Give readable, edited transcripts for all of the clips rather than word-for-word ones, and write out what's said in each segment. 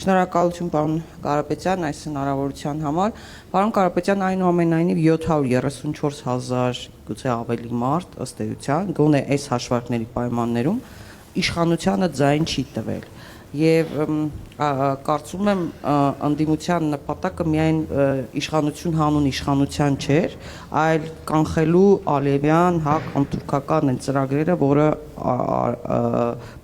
Շնորհակալություն պարոն Կարապետյան այս հնարավորության համար։ Պարոն Կարապետյան, այնուամենայնիվ 734,000 գուցե ավելի մարդ ըստ էության, գոնե այս հաշվարկների պայմաններում իշխանությանը ձայն չի տվել։ Եվ կարծում եմ ընդդիմության նպատակը միայն իշխանություն հանուն իշխանության չէր, այլ կանխելու Ալիևյան հակ անթուրքական ծրագրերը, որը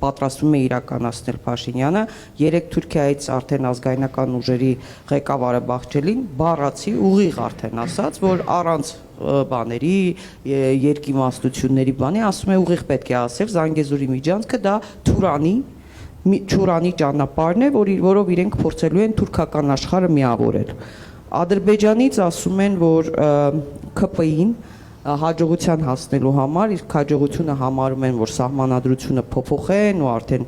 պատրաստվում է իրականացնել Փաշինյանը։ Երեք Թուրքիայից արդեն ազգայնական ուժերի ղեկավարը Բախջելին բառացի ուղիղ արդեն ասաց, որ առանց բաների, երկիմաստությունների բանի, ասում է ուղիղ պետք է ասել Զանգեզուրի միջանցքը դա Թուրանի ճանապարհն է, որով իրենք փորձելու են թուրքական աշխարհը միավորել։ Ադրբեջանից ասում են, որ ՔՊ-ին հաջողության հասնելու համար իսկ հաջողությունը համարում են, որ սահմանադրությունը փոփոխեն ու արդեն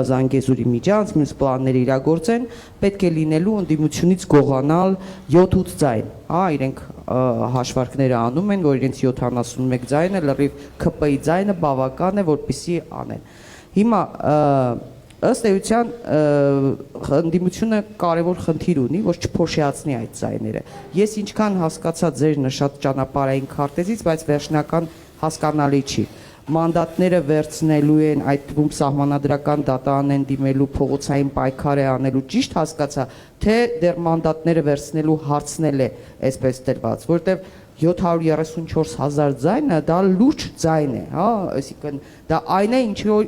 Զանգեզուրի միջանց մյուս պլաններ իրագործեն, պետք է լինելու ընդդիմությունից գողանալ 7-8 ձայն։ Իրենք հաշվարկները անում են, որ իրենց 71 ձայնը լրիվ ՔՊ-ի ձայնը բավական է, որպեսզի անեն։ Հիմա ըստ էության ընդդիմությունը կարևոր խնդիր ունի, որ չփոշիացնի այդ ձայները։ Ես ինչքան հասկացա ձեր նշած ճանապարհային քարտեզից, բայց վերջնական հասկանալի չի։ Մանդատները վերցնելու են, այդ թվում սահմանադրական դատարան են դիմելու, փողոցային պայքար է անելու, ճիշտ հասկացա, թե դեռ մանդատները վերցնելու հարցնել է այսպես տրված, որտեղ 734,000 ձայնը դա լուրջ ձայն է, այսինքն դա այն է,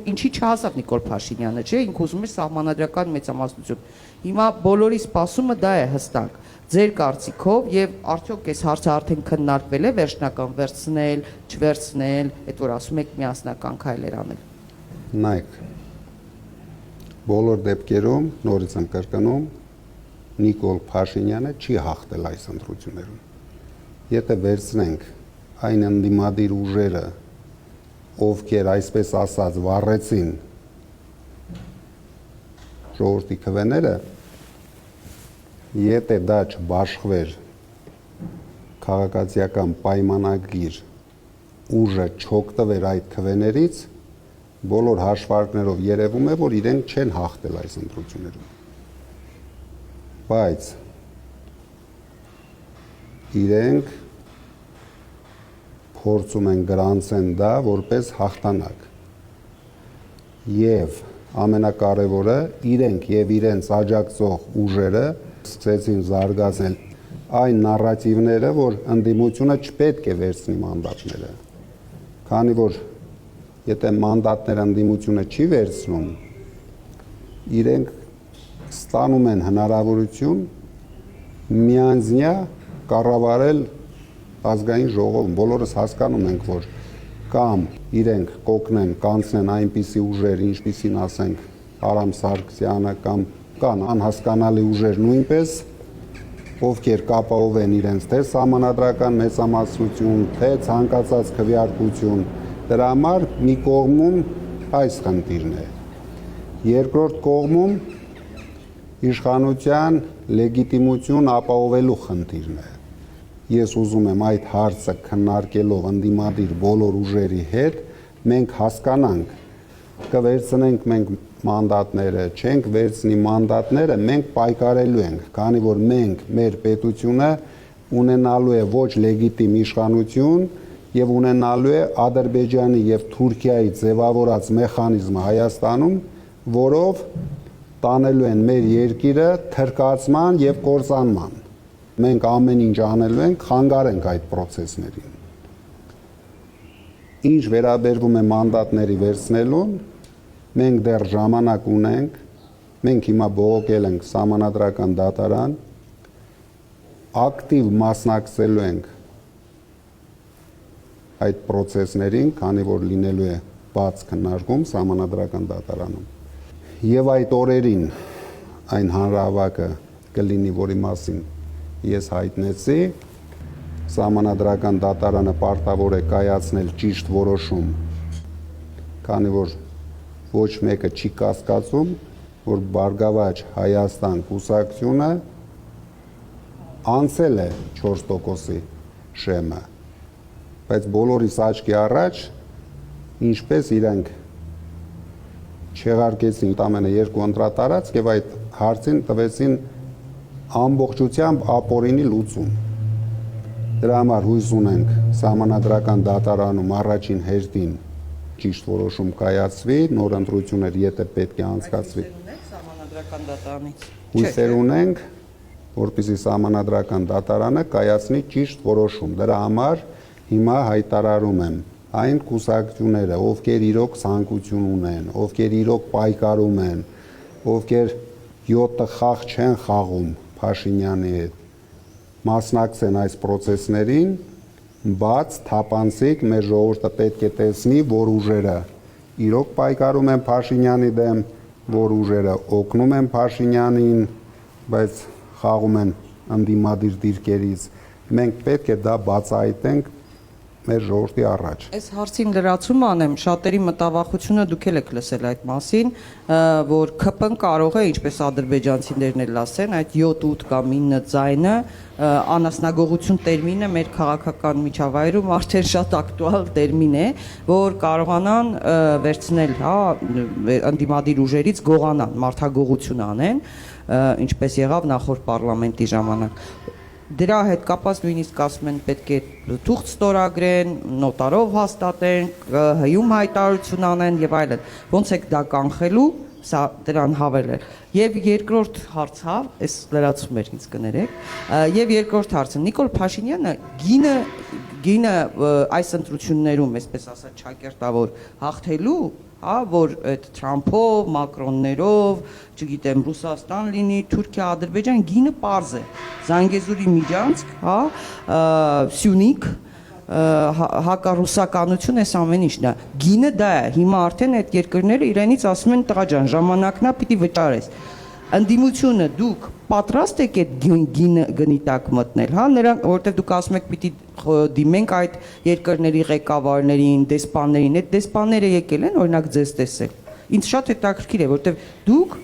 ինչի չհասավ Նիկոլ Փաշինյանը, չէ, ինքը ուզում էր սահմանադրական մեծամասնություն։ Հիմա բոլորի սպասումը դա է հստակ։ Ձեր կարծիքով եւ արդյոք այս հարցը արդեն քննարկվել է վերջնական վերցնել, չվերցնել, այդ որ ասում եք միասնական քայլեր անել։ Նայեք, բոլոր դեպքերում նորից եմ կրկնում, Նիկոլ Փաշինյանը չի հաղթել այս ընտրություններում։ Եթե վերցնենք այն ընդդիմադիր ուժերը, ովքեր այսպես ասած վառեցին ժողովրդի քվեները, եթե դա չբաշխվեր քաղաքացիական պայմանագիր ուժը չօգտվեր այդ քվեներից, բոլոր հաշվարկներով երևում է, որ իրենք չեն հաղթել այս ընտրություններում։ Բայց իրենք փորձում են գրանցեն դա որպես հաղթանակ։ Եվ ամենակարևորը իրենք եւ իրենց աջակցող ուժերը սկսեցին զարգացնել այն նարատիվները, որ ընդդիմությունը չպետք է վերցնի մանդատները։ Քանի որ եթե մանդատները ընդդիմությունը չի վերցնում, իրենք ստանում են հնարավորություն միանձնյա կառավարել ազգային ժողովում։ Բոլորս հասկանում ենք, որ կամ իրենք կօգնեն, կանցնեն այնպիսի ուժեր, ինչպիսին ասենք Արամ Սարգսյանը կամ կան անհասկանալի ուժեր նույնպես, ովքեր կապահովեն իրենց թե սահմանադրական մեծամասնություն, թե ցանկացած քվեարկություն, դրա համար մի կողմում այս խնդիրն է։ Երկրորդ կողմում իշխանության լեգիտիմություն ապահովելու խնդիրն է։ Ես ուզում եմ այդ հարցը քննարկելով ընդդիմադիր բոլոր ուժերի հետ մենք հասկանանք, կվերցնենք մենք մանդատները, չենք վերցնի մանդատները, մենք պայքարելու ենք, քանի որ մենք մեր պետությունը ունենալու է ոչ լեգիտիմ իշխանություն եւ ունենալու է Ադրբեջանի եւ Թուրքիայի ձևավորած մեխանիզմը Հայաստանում, որով տանելու են մեր երկիրը թրկացման եւ կործանման։ Մենք ամեն ինչ անելու ենք, խանգարենք այդ process-ներին։ Ինչ վերաբերվում է մանդատների վերցնելուն, մենք դեռ ժամանակ ունենք, մենք հիմա բողոքել ենք սահմանադրական դատարան, ակտիվ մասնակցելու ենք այդ process-ներին, քանի որ լինելու է բաց քննարկում սահմանադրական դատարանում։ Եվ այդ օրերին այն հանրահավաքը կլինի, որի մասին ես հայտնեցի, սահմանադրական դատարանը պարտավոր է կայացնել ճիշտ որոշում, քանի որ ոչ մեկը չի կասկածում, որ Բարգավաճ Հայաստան կուսակցությունը անցել է 4%-ի շեմը, բայց բոլորիս աչքի առաջ ինչպես իրենք չեղարկեցին ամենը երկու ընտրատարածք եւ այդ հարցին տվեցին ամբողջությամբ ապօրինի լուծում։ Դրա համար հույս ունենք Սահմանադրական դատարանում առաջին հերթին ճիշտ որոշում կայացվի, նոր ընտրություններ եթե պետք է անցկացվի։ Սահմանադրական դատարանից։ Հույսեր ունենք, որպեսզի Սահմանադրական դատարանը կայացնի ճիշտ որոշում։ Դրա համար հիմա հայտարարում եմ այն կուսակցությունները, ովքեր իրոք ցանկություն ունեն, ովքեր իրոք պայքարում են, ովքեր 7 խաղ չեն խաղում Փաշինյանի հետ, մասնակցեն այս process-ներին, բաց, թափանցիկ, մեր ժողովուրդը պետք է տեսնի, որ ուժերը իրոք պայքարում են Փաշինյանի դեմ, որ ուժերը օգնում են Փաշինյանին, բայց խաղում են ընդդիմադիր դիրքերից։ Մենք պետք է դա բացահայտենք մեր ժողովրդի առաջ։ Այս հարցին լրացում անեմ, շատերի մտավախությունը դուք եք լսել այդ մասին, որ ԿՊ-ն կարող է, ինչպես ադրբեջանցիներն էլ ասեն, այդ 7-8 կամ 9 ձայնը անասնագողություն տերմինը մեր քաղաքական միջավայրում արդեն շատ ակտուալ տերմին է, որ կարողանան վերցնել, ընդդիմադիր ուժերից գողանան, մարդագողություն անեն, ինչպես եղավ նախորդ պարլամենտի ժամանակ։ Դրա հետ կապված նույնիսկ ասում են պետք է թուղթ ստորագրեն, նոտարով հաստատեն, հյում հայտարարություն անեն եւ այլն։ Ոնց եք դա կանխելու, սա դրան հավելել։ Եվ երկրորդ հարցը, այս լրացում էր ինձ կներեք, եւ երկրորդ հարցը Նիկոլ Փաշինյանը գինը այս ընտրություններում, այսպես ասած, ճակերտավոր հաղթելու, որ այդ Թրամփով, Մակրոններով, չգիտեմ, Ռուսաստան լինի, Թուրքիա, Ադրբեջան, գինը պարզ է։ Զանգեզուրի միջանցք, Սյունիք, հակառուսականություն, այս ամեն ինչն է։ Գինը դա է։ Հիմա արդեն այդ երկրները իրենից ասում են տղա ջան, ժամանակն է պիտի վճարես։ Ընդդիմությունը դուք պատրաստ եք այդ գինը գնի տակ մտնել, նրանք, որովհետև դուք ասում եք պիտի դիմենք այդ երկրների ղեկավարներին, դեսպաններին, այդ դեսպանները եկել են օրինակ ձեզ տեսել։ Ինձ շատ հետաքրքիր է, որովհետև դուք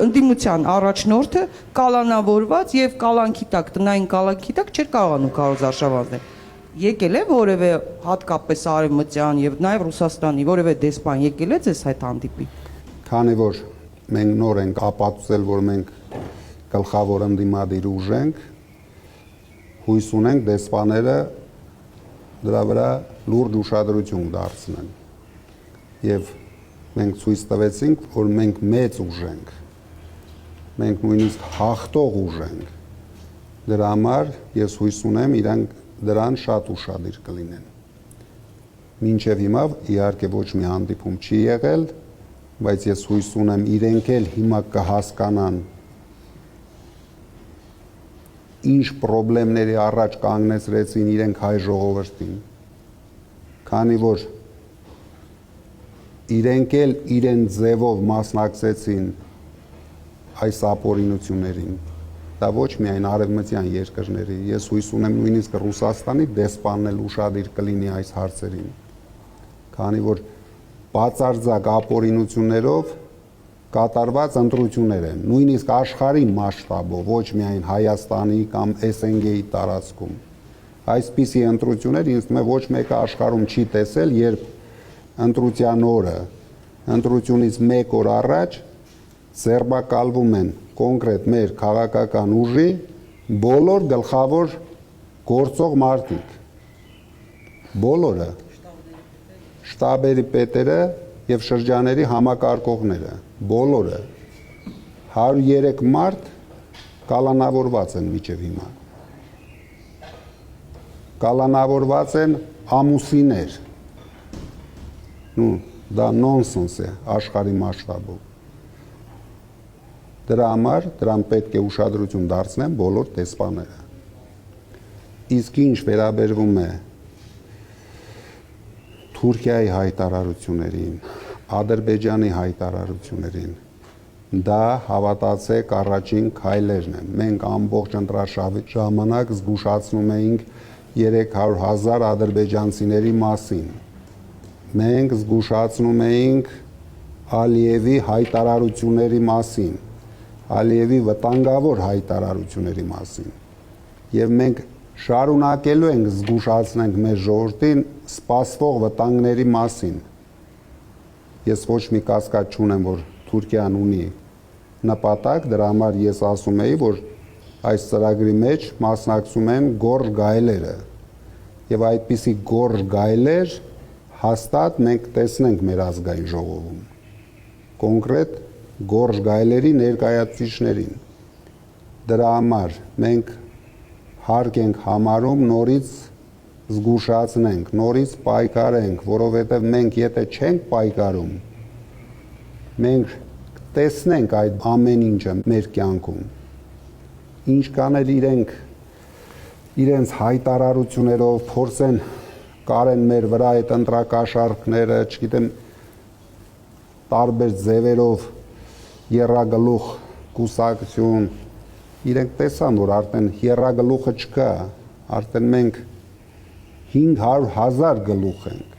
ընդդիմության առաջնորդը կալանավորված եւ կալանքի տակ, տնային կալանքի տակ չէր կարողանում Քարոզ Արշավանցնել։ Եկել է որևէ հատկապես Արևմտյան եւ նաեւ Ռուսաստանի որևէ դեսպան եկել է ձեզ հետ հանդիպի։ Քանի որ մենք նոր ենք ապացուցել, որ մենք գլխավոր ընդդիմադիր ուժ ենք, հույս ունենք դեսպաները դրա վրա լուրջ ուշադրություն դարձնեն։ Եվ մենք ցույց տվեցինք, որ մենք մեծ ուժ ենք։ Մենք նույնիսկ հաղթող ուժ ենք։ Դրա համար ես հույս ունեմ իրանք դրան շատ ուշադիր կլինեն։ Մինչև հիմա իհարկե ոչ մի հանդիպում չի եղել, բայց ես հույս ունեմ իրենք էլ հիմա կհասկանան ինչ խնդիրների առաջ կանգնեցրեցին իրենք հայ ժողովրդին, քանի որ իրենք էլ իրեն ձևով մասնակցեցին այս ապօրինություններին, դա ոչ միայն արևմտյան երկրների, ես հույս ունեմ նույնիսկ Ռուսաստանի դեսպանն էլ ուշադիր կլինի այս հարցերին, քանի որ բացարձակ ապօրինություններով կատարված ընտրություններ են, նույնիսկ աշխարհի մասշտաբով, ոչ միայն Հայաստանի կամ SNG-ի տարածքում։ Այսպիսի ընտրություններ ինձ թվում է ոչ մեկը աշխարհում չի տեսել, երբ ընտրության օրը, ընտրությունից 1 օր առաջ ձերբակալվում են կոնկրետ մեր քաղաքական ուժի բոլոր գլխավոր գործող մարդիկ, բոլորը, շտաբերի պետերը եւ շրջաների համակարգողները, բոլորը 103 մարդ կալանավորված են մինչև հիմա։ Կալանավորված են ամուսիներ։ Դա նոնսենս է աշխարհի մասշտաբով։ Դրա համար դրան պետք է ուշադրություն դարձնեն բոլոր դեսպանները։ Իսկ ինչ վերաբերվում է Թուրքիայի հայտարարություններին, Ադրբեջանի հայտարարություններին, դա հավատացեք առաջին քայլերն են։ Մենք ամբողջ ընտրաշավի ժամանակ զգուշացնում էինք 300,000 ադրբեջանցիների մասին։ Մենք զգուշացնում էինք Ալիևի հայտարարությունների մասին, Ալիևի վտանգավոր հայտարարությունների մասին։ Եվ մենք շարունակելու ենք զգուշացնենք մեր ժողովրդին սպասվող վտանգների մասին։ Ես ոչ մի կասկած չունեմ, որ Թուրքիան ունի նպատակ, դրա համար ես ասում էի, որ այս ծրագրի մեջ մասնակցում են գորժ գայլերը եւ այդպիսի գորժ գայլեր հաստատ մենք տեսնենք մեր ազգային ժողովում կոնկրետ գորժ գայլերի ներկայացուցիչներին դրա համար մենք հարկ ենք համարում նորից զգուշացնենք նորից պայքարենք որովհետեւ մենք եթե չենք պայքարում մենք տեսնենք այդ ամեն ինչը մեր կյանքում ինչ կանել իրենց հայտարարություններով փորձեն կարեն մեր վրա այդ ընտրակաշառքները, չգիտեմ, տարբեր ձևերով երրագլուխ կուսակցություն իրենք տեսան որ արդեն երրագլուխը չկա արդեն մենք 500,000 գլուխ ենք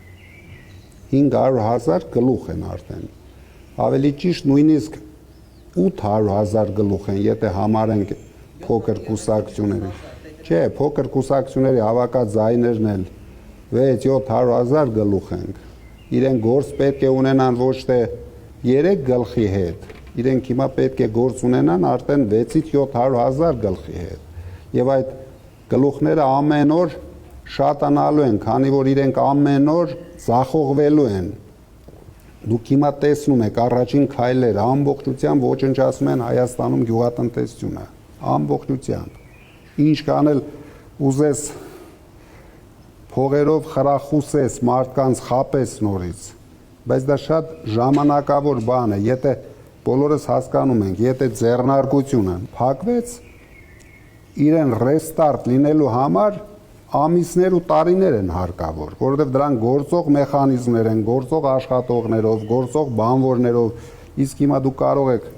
500,000 գլուխ են արդեն ավելի ճիշտ նույնիսկ 800,000 գլուխ են եթե համարենք փոքր կուսակցությունները չէ փոքր կուսակցությունների հավաքած ձայներն էլ 6-700,000 գլուխ ենք իրենք գործ պետք է ունենան ոչ թե 3 գլխի հետ իրենք հիմա պետք է գործ ունենան արդեն 6-700,000 գլխի հետ եւ այդ գլուխները ամեն օր շատանալու են քանի որ իրենք ամեն օր զախողվելու են դուք հիմա տեսնում եք առաջին քայլերը ամբողջությամբ ոչնչացնում են Հայաստանում գյուղատնտեսությունը ամբողջությամբ ինչ կանել ուզես փողերով խրախուսես մարդկանց խապես նորից բայց դա շատ ժամանակավոր բան է եթե բոլորս հասկանում ենք եթե ձեռնարկությունը փակվեց իրեն ռեստարտ լինելու համար ամիսներ ու տարիներ են հարկավոր որովհետև դրան գործող մեխանիզմներ են գործող աշխատողներով գործող բանվորներով իսկ հիմա դուք կարող եք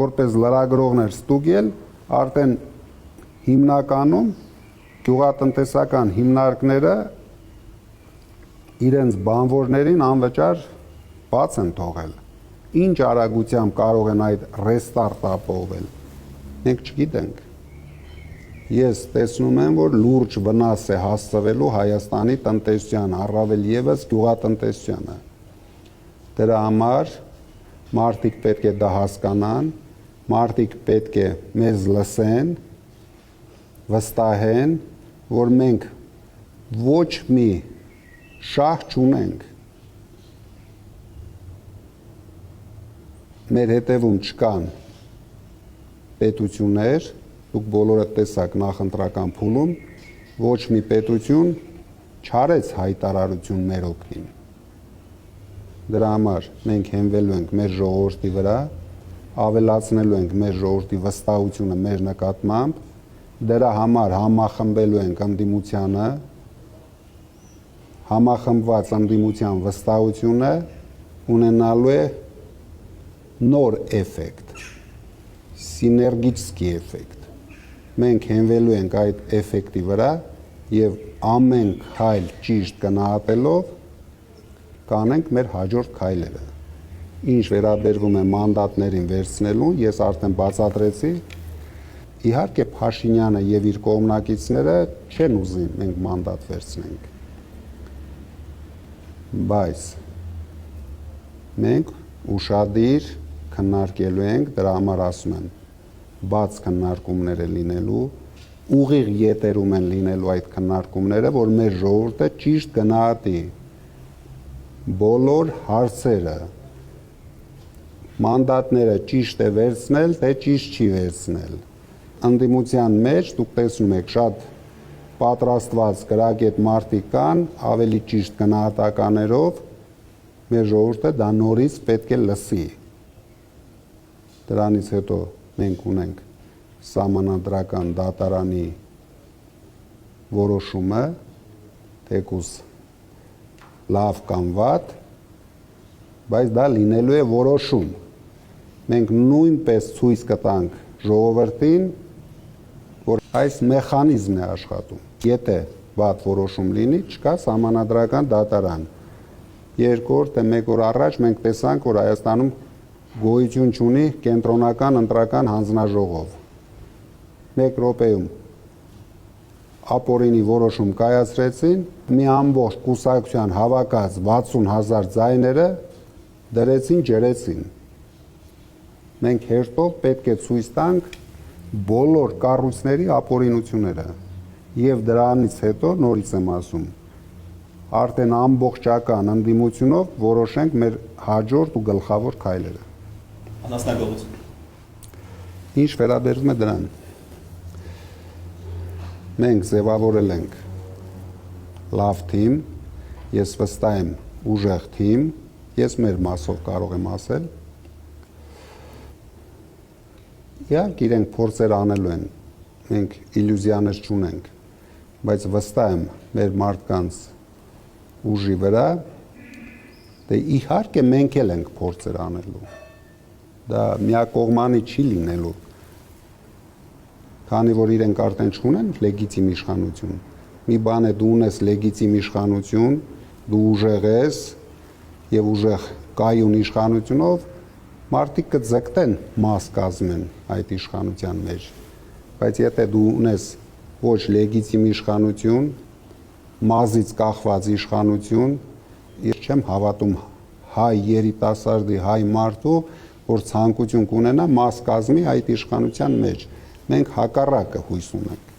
որպես լրագրողներ ստուգել արդեն հիմնականում գյուղատնտեսական հիմնարկները իրենց բանվորներին անվճար բաց են թողել ինչ արագությամբ կարող են այդ ռեստարտ ապահովել մենք չգիտենք ես տեսնում եմ որ լուրջ վնաս է հասցվելու Հայաստանի տնտեսությանը առավել եւս գյուղատնտեսությանը դրա համար մարդիկ պետք է դա հասկանան մարդիկ պետք է մեզ լսեն վստահեն որ մենք ոչ մի շահ չունենք մեր հետևում չկան պետություններ դուք բոլորը տեսաք նախընտրական փուլում ոչ մի պետություն չարեց հայտարարություն մեր օգտին դրա համար մենք հենվելու ենք մեր ժողովրդի վրա ավելացնելու ենք մեր ժողովրդի վստահությունը մեր նկատմամբ դրա համար համախմբելու ենք ընդդիմությանը համախմբված ընդդիմության վստահությունը ունենալու է նոր էֆեկտ սիներգիչսկի էֆեկտ մենք հենվելու ենք այդ էֆեկտի վրա եւ ամեն քայլ ճիշտ գնահատելով կանենք մեր հաջորդ քայլերը ինչ վերաբերվում է մանդատներին վերցնելուն ես արդեն բացատրեցի իհարկե Փաշինյանը եւ իր կողմնակիցները չեն ուզի մենք մանդատ վերցնենք բայց մենք ուշադիր քննարկելու ենք դրա համար ասում եմ բաց քննարկումներ են լինելու ուղիղ ետերում են լինելու այդ քննարկումները որ մեր ժողովուրդը ճիշտ գնահատի բոլոր հարցերը մանդատները ճիշտ է վերցնել թե ճիշտ չի վերցնել ընդդիմության մեջ դուք տեսնում եք շատ պատրաստված գրագետ մարդիկ կան ավելի ճիշտ գնահատականներով մեր ժողովուրդը դա նորից պետք է լսի դրանից հետո մենք ունենք սահմանադրական դատարանի որոշումը թեկուզ լավ կամ վատ բայց դա լինելու է որոշում մենք նույնպես ցույց կտանք ժողովրդին որ այս մեխանիզմն է աշխատում եթե վատ որոշում լինի չկա սահմանադրական դատարան երկրորդ թե մեկ օր առաջ մենք տեսանք որ Հայաստանում գոյություն ունի կենտրոնական ընտրական հանձնաժողով 1 րոպեում ապօրինի որոշում կայացրեցին մի ամբողջ կուսակցության հավաքած 60,000 ձայները դրեցին ջրեցին մենք հերթով պետք է ցույց տանք բոլոր կառույցների ապօրինությունները եւ դրանից հետո նորից եմ ասում արդեն ամբողջական ընդդիմությունով որոշենք մեր հաջորդ ու գլխավոր քայլերը։ Անասնագողություն։ Ինչ վերաբերում է դրան։ Մենք ձևավորել ենք լավ թիմ, ես վստահ եմ ուժեղ թիմ, ես մեր մասով կարող եմ ասել։ Իհարկե իրենք փորձեր անելու են, մենք իլյուզիաներ չունենք, բայց վստահ եմ մեր մարդկանց ուժի վրա, դե իհարկե մենք էլ ենք փորձեր անելու։ Դա միակողմանի չի լինելու, քանի որ իրենք արդեն չունեն լեգիտիմ իշխանություն։ Մի բան է դու ունես լեգիտիմ իշխանություն, դու ուժեղ ես եւ ուժեղ կայուն իշխանությունով մարդիկ կձգտեն մաս կազմեն այդ իշխանության մեջ, բայց եթե դու ունես ոչ լեգիտիմ իշխանություն, մազից կախված իշխանություն, ես չեմ հավատում հայ երիտասարդի, հայ մարդու, որ ցանկություն կունենա մաս կազմի այդ իշխանության մեջ։ Մենք հակառակը հույս ունենք։